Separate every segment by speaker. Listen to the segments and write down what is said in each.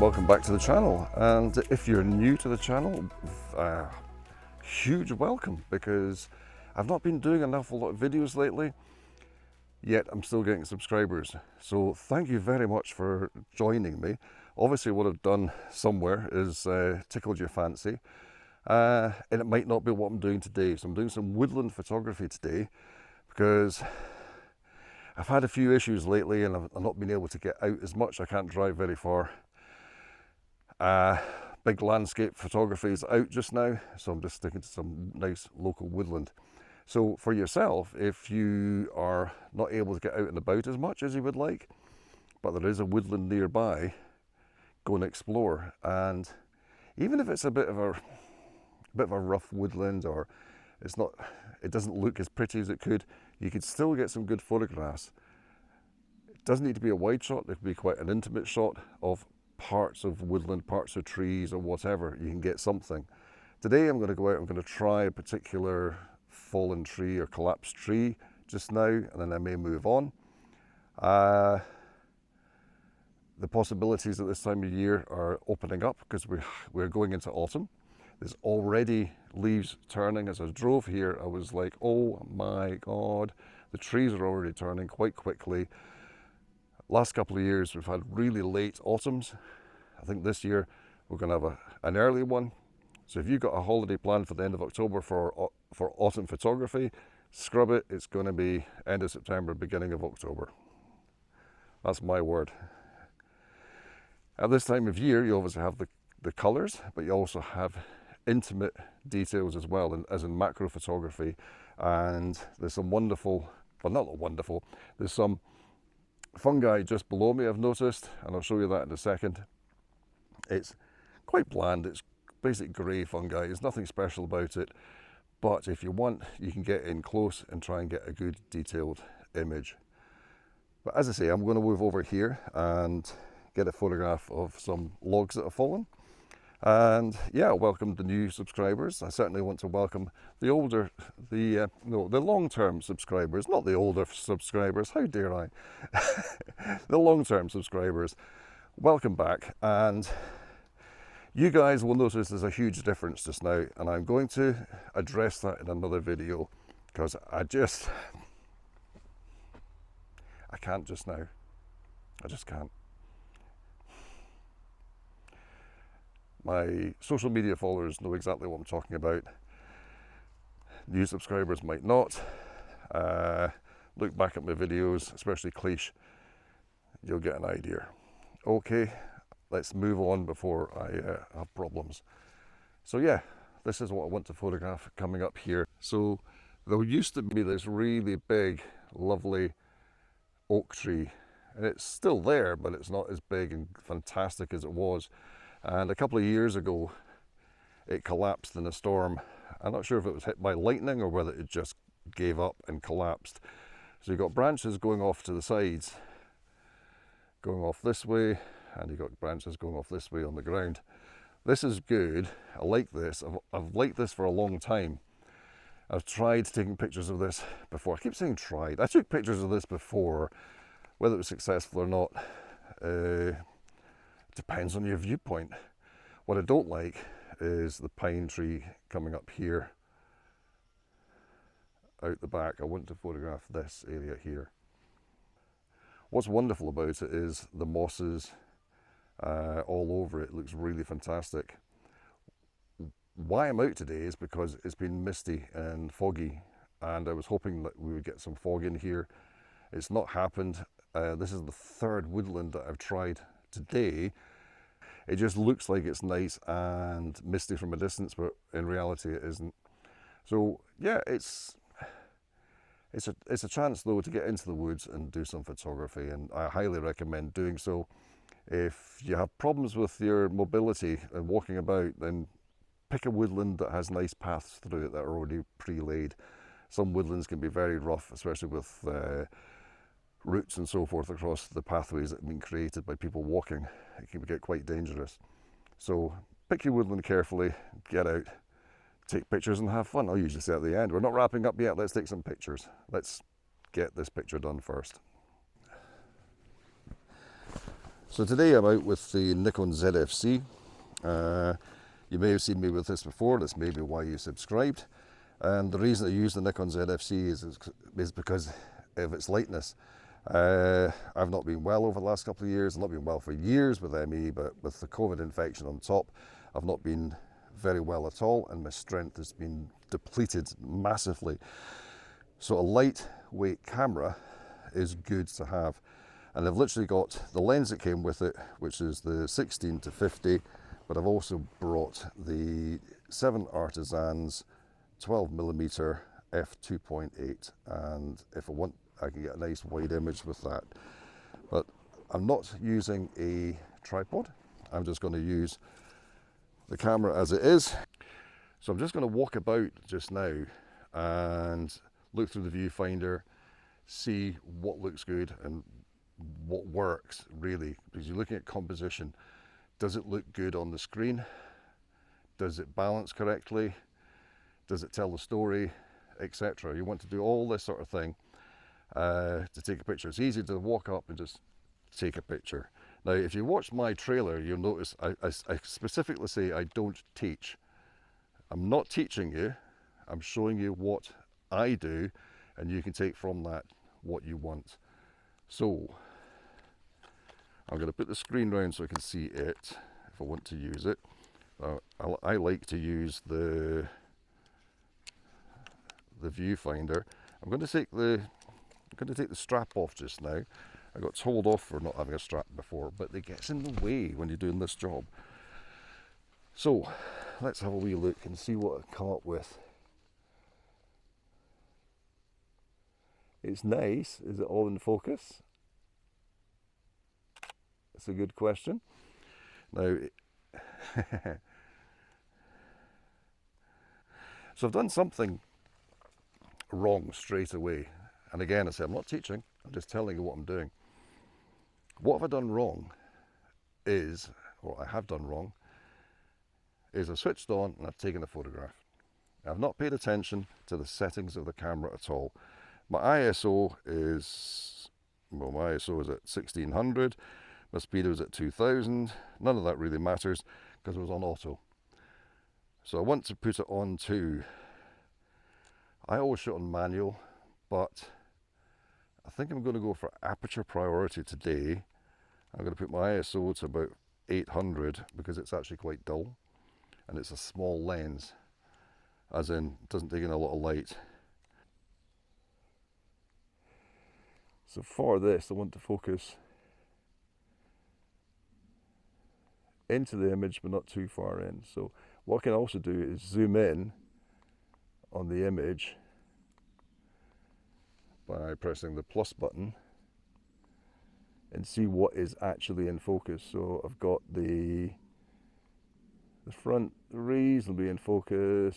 Speaker 1: welcome back to the channel. And if you're new to the channel, huge welcome, because I've not been doing an awful lot of videos lately, yet I'm still getting subscribers. So thank you very much for joining me. Obviously what I've done somewhere is tickled your fancy, and it might not be what I'm doing today. So I'm doing some woodland photography today because I've had a few issues lately and I've not been able to get out as much. I can't drive very far. Big landscape photography is out just now, so I'm just sticking to some nice local woodland. So for yourself, if you are not able to get out and about as much as you would like, but there is a woodland nearby, go and explore. And even if it's a bit of a rough woodland, or it doesn't look as pretty as it could, you could still get some good photographs. It doesn't need to be a wide shot. It could be quite an intimate shot of parts of woodland, parts of trees or whatever. You can get something. Today I'm going to go out, I'm going to try a particular fallen tree or collapsed tree just now, and then I may move on. The possibilities at this time of year are opening up because we're going into autumn. There's already leaves turning. As I drove here, I was like, oh my God, the trees are already turning quite quickly. Last couple of years, we've had really late autumns. I think this year we're going to have an early one. So if you've got a holiday planned for the end of October for autumn photography, scrub it. It's going to be end of September, beginning of October. That's my word. At this time of year, you obviously have the colours, but you also have intimate details as well, as in macro photography. And there's some wonderful, well, not wonderful, there's some fungi just below me I've noticed, and I'll show you that in a second. It's quite bland. It's basic grey fungi. There's nothing special about it, but if you want, you can get in close and try and get a good detailed image. But as I say, I'm going to move over here and get a photograph of some logs that have fallen. And yeah, welcome the new subscribers. I certainly want to welcome the long-term subscribers, not the older subscribers, how dare I? The long-term subscribers, welcome back. And you guys will notice there's a huge difference just now, and I'm going to address that in another video, because I can't just now. I just can't. My social media followers know exactly what I'm talking about. New subscribers might not. Look back at my videos, especially Cliche, you'll get an idea. Okay, let's move on before I have problems. So yeah, this is what I want to photograph coming up here. So there used to be this really big, lovely oak tree, and it's still there, but it's not as big and fantastic as it was. And a couple of years ago, it collapsed in a storm. I'm not sure if it was hit by lightning or whether it just gave up and collapsed. So you've got branches going off to the sides, going off this way, and you've got branches going off this way on the ground. This is good. I like this. I've liked this for a long time. I've tried taking pictures of this before. I keep saying tried. I took pictures of this before. Whether it was successful or not, depends on your viewpoint. What I don't like is the pine tree coming up here out the back. I want to photograph this area here. What's wonderful about it is the mosses all over it. It looks really fantastic. Why I'm out today is because it's been misty and foggy, and I was hoping that we would get some fog in here. It's not happened. This is the third woodland that I've tried today. It just looks like it's nice and misty from a distance, but in reality it isn't. So yeah, it's a chance though to get into the woods and do some photography, and I highly recommend doing so. If you have problems with your mobility and walking about, then pick a woodland that has nice paths through it that are already pre-laid. Some woodlands can be very rough, especially with roots and so forth across the pathways that have been created by people walking. It can get quite dangerous. So pick your woodland carefully, get out, take pictures and have fun. I'll usually say at the end, we're not wrapping up yet, let's take some pictures. Let's get this picture done first. So today I'm out with the Nikon Zfc. You may have seen me with this before, that's maybe why you subscribed. And the reason I use the Nikon Zfc is because of its lightness. I've not been well over the last couple of years. I've not been well for years with ME, but with the COVID infection on top, I've not been very well at all, and my strength has been depleted massively. So a lightweight camera is good to have. And I've literally got the lens that came with it, which is the 16 to 50, but I've also brought the 7 Artisans 12mm f2.8, and if I want, I can get a nice wide image with that. But I'm not using a tripod. I'm just going to use the camera as it is. So I'm just going to walk about just now and look through the viewfinder, see what looks good and what works really, because you're looking at composition. Does it look good on the screen? Does it balance correctly? Does it tell the story, etc.? You want to do all this sort of thing to take a picture. It's easy to walk up and just take a picture. Now, if you watch my trailer, you'll notice I specifically say I don't teach. I'm not teaching you, I'm showing you what I do, and you can take from that what you want. So, I'm going to put the screen round so I can see it, if I want to use it. I like to use the viewfinder. I'm going to take the strap off just now. I got told off for not having a strap before, but it gets in the way when you're doing this job. So let's have a wee look and see what I've come up with. It's nice. Is it all in focus? It's a good question. Now, so I've done something wrong straight away. And again, I say I'm not teaching, I'm just telling you what I'm doing. What have I done wrong is, or I have done wrong, is I've switched on and I've taken a photograph. I've not paid attention to the settings of the camera at all. My ISO is, well, my ISO is at 1600, my speed was at 2000, none of that really matters because it was on auto. So I want to put it on to, I always shoot on manual, but I think I'm going to go for aperture priority today. I'm going to put my ISO to about 800 because it's actually quite dull and it's a small lens, as in it doesn't take in a lot of light. So for this I want to focus into the image but not too far in. So what I can also do is zoom in on the image by pressing the plus button and see what is actually in focus. So I've got the front reasonably in focus,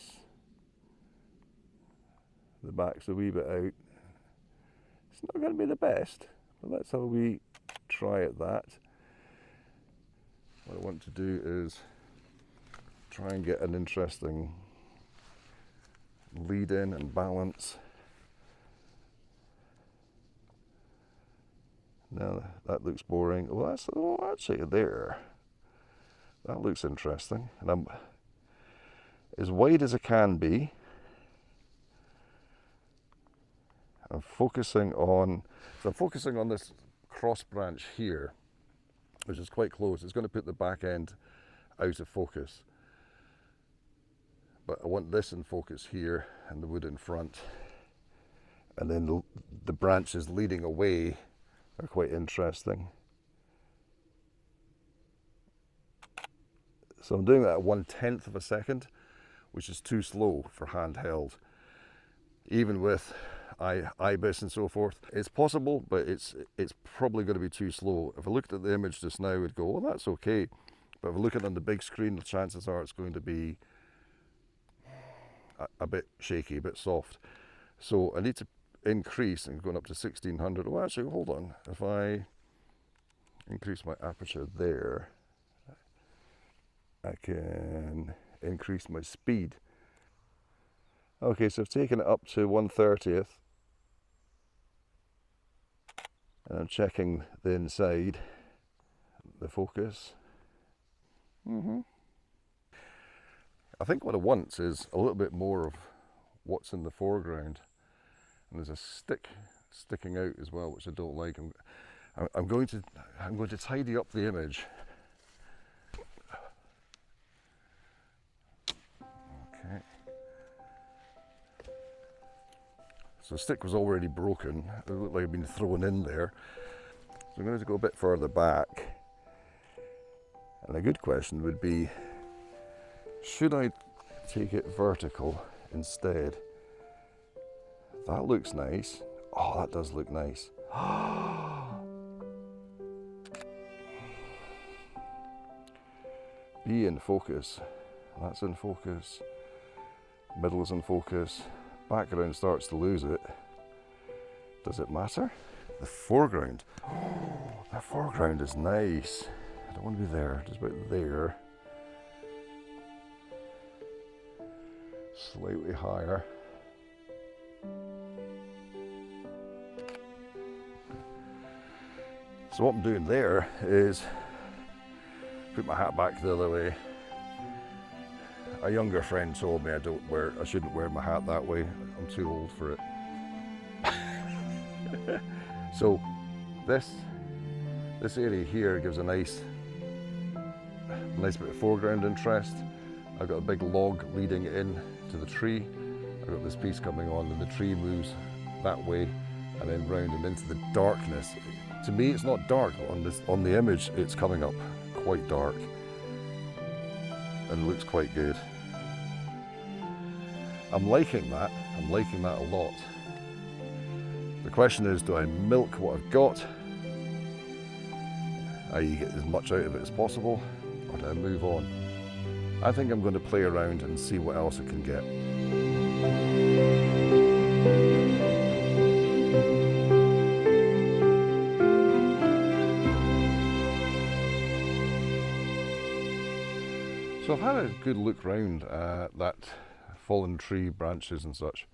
Speaker 1: the back's a wee bit out. It's not going to be the best, but let's have a wee try at that. What I want to do is try and get an interesting lead in and balance. Now that looks boring. Well, that's, oh, actually there. That looks interesting. And I'm as wide as I can be. I'm focusing on this cross branch here, which is quite close. It's going to put the back end out of focus. But I want this in focus here and the wood in front. And then the branches leading away are quite interesting. So I'm doing that at 1/10 of a second, which is too slow for handheld. Even with IBIS and so forth, it's possible, but it's probably going to be too slow. If I looked at the image just now, I'd go, well, that's okay. But if I look at it on the big screen, the chances are it's going to be a bit shaky, a bit soft. So I need to increase and going up to 1600. Oh, actually, hold on. If I increase my aperture there, I can increase my speed. Okay, so I've taken it up to 1/30th. And I'm checking the inside. the focus. I think what I want is a little bit more of what's in the foreground. And there's a stick sticking out as well, which I don't like. I'm going to tidy up the image. Okay. So the stick was already broken. It looked like it had been thrown in there. So I'm going to go a bit further back. And a good question would be, should I take it vertical instead? That looks nice. Oh, that does look nice. Be in focus. That's in focus. Middle is in focus. Background starts to lose it. Does it matter? The foreground. Oh, that foreground is nice. I don't want to be there, just about there. Slightly higher. So what I'm doing there is put my hat back the other way. A younger friend told me I shouldn't wear my hat that way. I'm too old for it. So this area here gives a nice bit of foreground interest. I've got a big log leading in to the tree. I've got this piece coming on, and the tree moves that way and then round and into the darkness. To me, it's not dark. On the image, it's coming up quite dark and looks quite good. I'm liking that. I'm liking that a lot. The question is, do I milk what I've got, i.e. get as much out of it as possible, or do I move on? I think I'm going to play around and see what else I can get. So I've had a good look round at that fallen tree branches and such.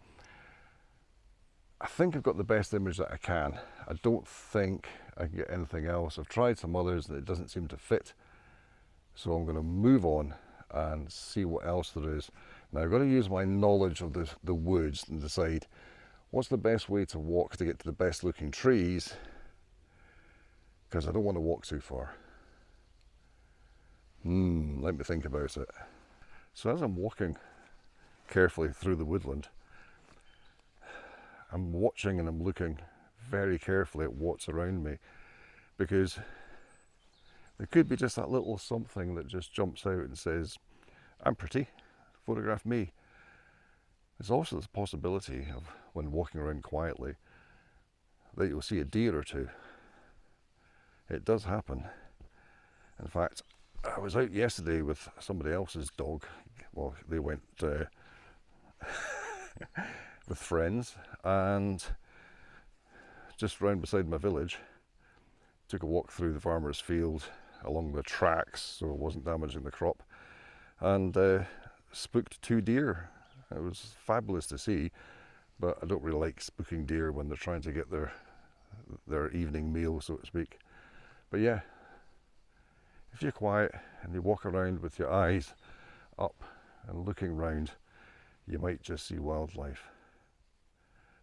Speaker 1: I think I've got the best image that I can. I don't think I can get anything else. I've tried some others and it doesn't seem to fit. So I'm going to move on and see what else there is. Now I've got to use my knowledge of the woods and decide what's the best way to walk to get to the best looking trees, because I don't want to walk too far. Let me think about it. So as I'm walking carefully through the woodland, I'm watching and I'm looking very carefully at what's around me, because there could be just that little something that just jumps out and says, I'm pretty, photograph me. There's also this possibility of, when walking around quietly, that you'll see a deer or two. It does happen. In fact, I was out yesterday with somebody else's dog. Well, they went with friends, and just round beside my village, took a walk through the farmer's field along the tracks so it wasn't damaging the crop, and spooked 2 deer. It was fabulous to see, but I don't really like spooking deer when they're trying to get their evening meal, so to speak. But yeah, if you're quiet and you walk around with your eyes up and looking round, you might just see wildlife.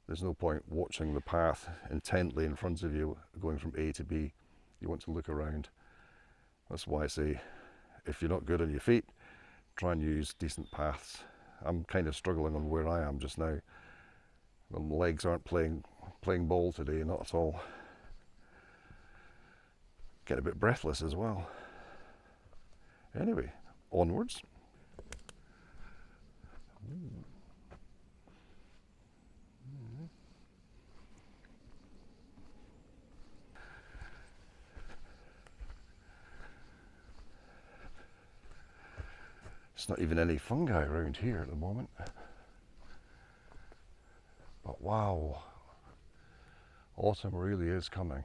Speaker 1: There's no point watching the path intently in front of you going from A to B. You want to look around. That's why I say, if you're not good on your feet, try and use decent paths. I'm kind of struggling on where I am just now. My legs aren't playing ball today, not at all. Get a bit breathless as well. Anyway, onwards. There's not even any fungi around here at the moment. But wow, autumn really is coming.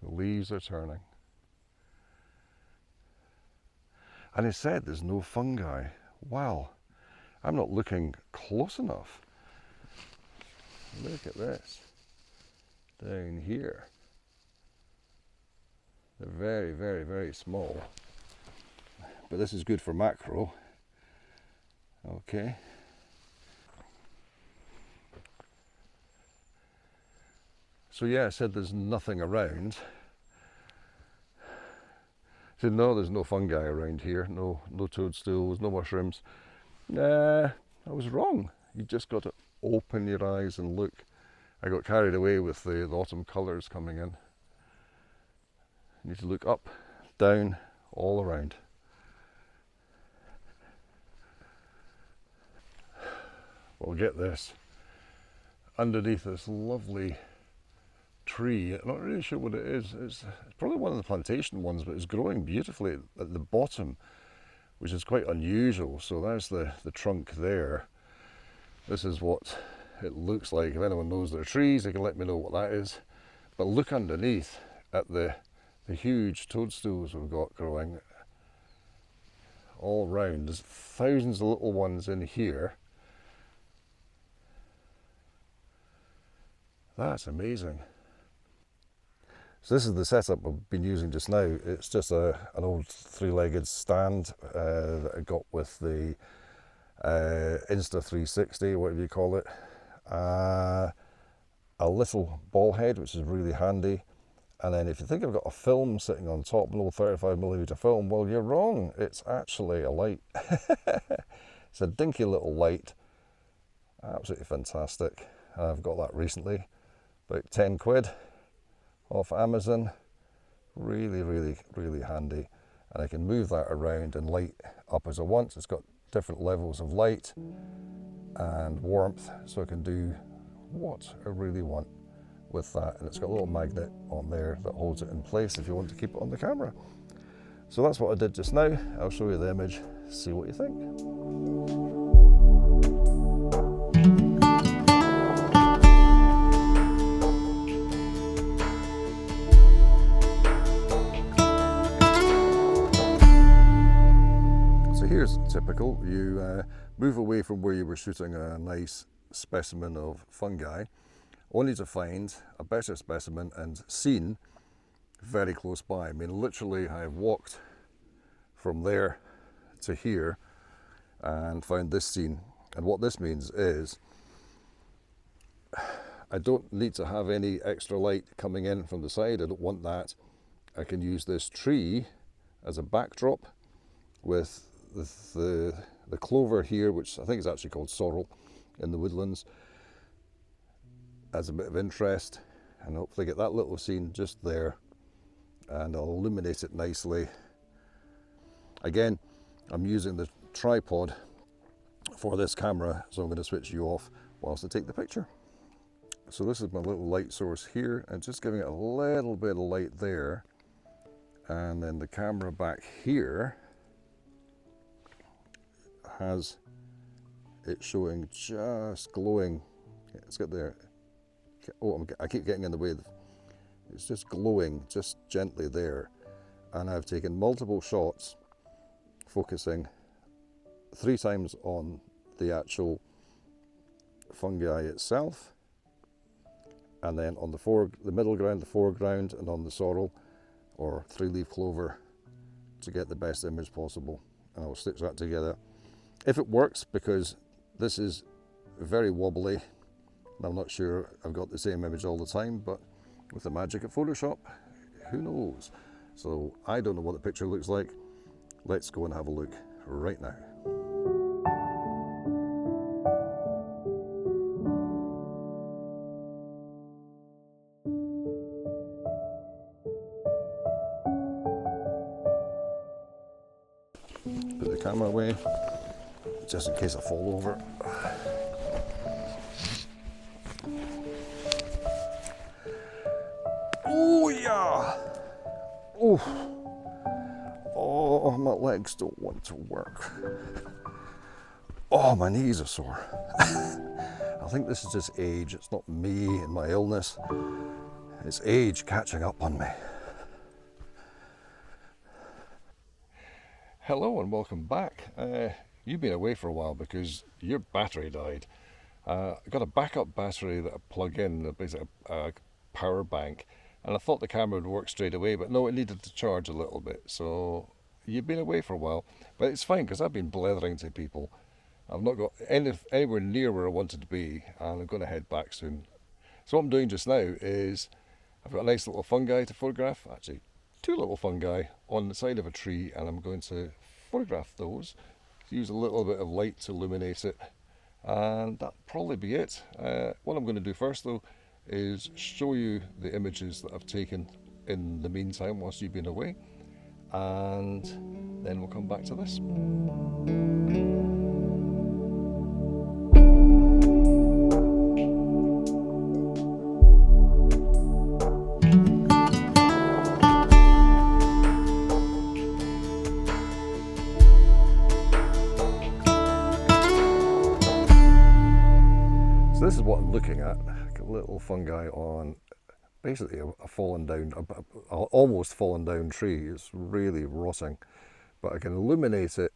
Speaker 1: The leaves are turning. And it said there's no fungi. Wow, I'm not looking close enough. Look at this. Down here. They're very, very, very small. But this is good for macro. Okay. So yeah, I said there's nothing around. I said no, there's no fungi around here. No toadstools, no mushrooms. Nah, I was wrong. You just got to open your eyes and look. I got carried away with the autumn colours coming in. You need to look up, down, all around. Well, get this. Underneath this lovely tree, I'm not really sure what it is. It's probably one of the plantation ones, but it's growing beautifully at the bottom, which is quite unusual. So there's the trunk there. This is what it looks like. If anyone knows their trees, they can let me know what that is. But look underneath at the huge toadstools we've got growing all round. There's thousands of little ones in here. That's amazing. So this is the setup I've been using just now. It's just an old three-legged stand that I got with the Insta360, whatever you call it. A little ball head, which is really handy. And then if you think I've got a film sitting on top, an old 35mm film, well, you're wrong. It's actually a light. It's a dinky little light. Absolutely fantastic. I've got that recently, about 10 quid off Amazon. Really, really, really handy. And I can move that around and light up as I want. It's got different levels of light and warmth, so I can do what I really want with that. And it's got a little magnet on there that holds it in place if you want to keep it on the camera. So that's what I did just now. I'll show you the image, see what you think. Here's typical. You move away from where you were shooting a nice specimen of fungi, only to find a better specimen and scene very close by. I mean, literally, I've walked from there to here and found this scene. And what this means is I don't need to have any extra light coming in from the side. I don't want that. I can use this tree as a backdrop with the clover here, which I think is actually called sorrel in the woodlands, as a bit of interest, and hopefully get that little scene just there, and I'll illuminate it nicely. Again, I'm using the tripod for this camera, so I'm going to switch you off whilst I take the picture. So this is my little light source here, and just giving it a little bit of light there, and then the camera back here has it showing just glowing. It's got there. Oh, I keep getting in the way. It's just glowing just gently there. And I've taken multiple shots, focusing 3 times on the actual fungi itself, and then on the middle ground, the foreground, and on the sorrel or 3-leaf clover to get the best image possible. And I'll stitch that together. If it works, because this is very wobbly, and I'm not sure I've got the same image all the time, but with the magic of Photoshop, who knows? So I don't know what the picture looks like. Let's go and have a look right now. Put the camera away, just in case I fall over. Oh yeah! Oh, my legs don't want to work. Oh, my knees are sore. I think this is just age. It's not me and my illness. It's age catching up on me. Hello and welcome back. You've been away for a while because your battery died. I got a backup battery that I plug in, basically a power bank, And I thought the camera would work straight away, but no, it needed to charge a little bit. So you've been away for a while, but it's fine because I've been blethering to people. I've not got anywhere near where I wanted to be, and I'm going to head back soon. So what I'm doing just now is I've got a nice little fungi to photograph, actually 2 little fungi on the side of a tree, and I'm going to photograph those, use a little bit of light to illuminate it, and that'll probably be it. What I'm going to do first though is show you the images that I've taken in the meantime whilst you've been away, and then we'll come back to this. So this is what I'm looking at, a little fungi on basically a fallen down, almost fallen down tree. It's really rotting, but I can illuminate it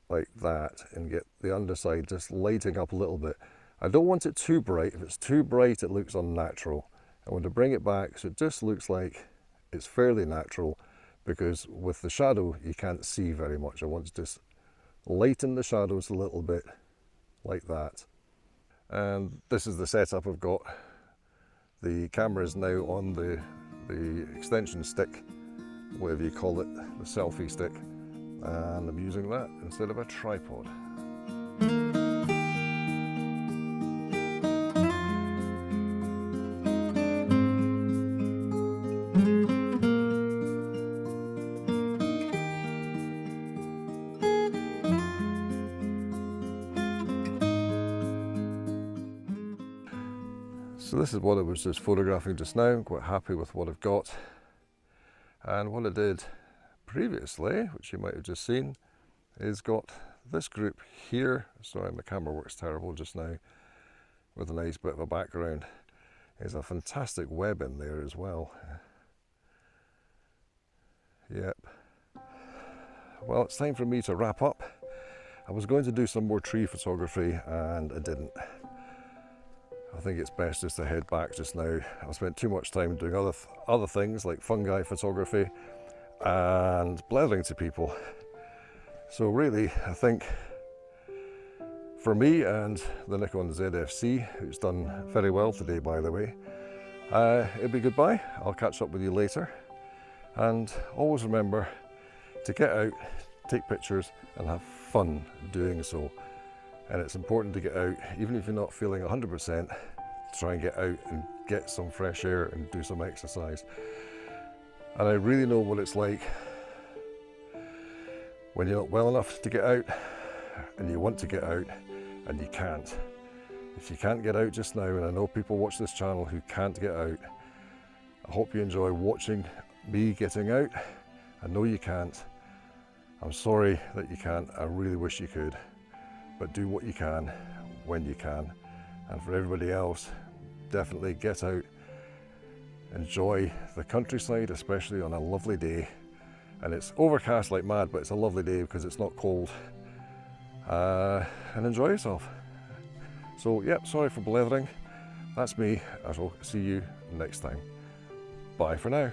Speaker 1: like that and get the underside just lighting up a little bit. I don't want it too bright. If it's too bright, it looks unnatural. I want to bring it back so it just looks like it's fairly natural, because with the shadow you can't see very much. I want to just lighten the shadows a little bit like that. And this is the setup I've got. The camera is now on the extension stick, whatever you call it, the selfie stick, and I'm using that instead of a tripod. So this is what I was just photographing just now. I'm quite happy with what I've got. And what I did previously, which you might have just seen, is got this group here. Sorry, my camera works terrible just now, with a nice bit of a background. There's a fantastic web in there as well. Yep. Well, it's time for me to wrap up. I was going to do some more tree photography and I didn't. I think it's best just to head back just now. I've spent too much time doing other things like fungi photography and blethering to people. So really, I think for me and the Nikon Zfc, who's done very well today by the way, it'll be goodbye. I'll catch up with you later. And always remember to get out, take pictures and have fun doing so. And it's important to get out, even if you're not feeling 100%, try and get out and get some fresh air and do some exercise. And I really know what it's like when you're not well enough to get out and you want to get out and you can't. If you can't get out just now, and I know people watch this channel who can't get out, I hope you enjoy watching me getting out. I know you can't. I'm sorry that you can't. I really wish you could. But do what you can when you can. And for everybody else, definitely get out, enjoy the countryside, especially on a lovely day. And it's overcast like mad, but it's a lovely day because it's not cold. And enjoy yourself. So yep, sorry for blethering. That's me. I shall see you next time. Bye for now.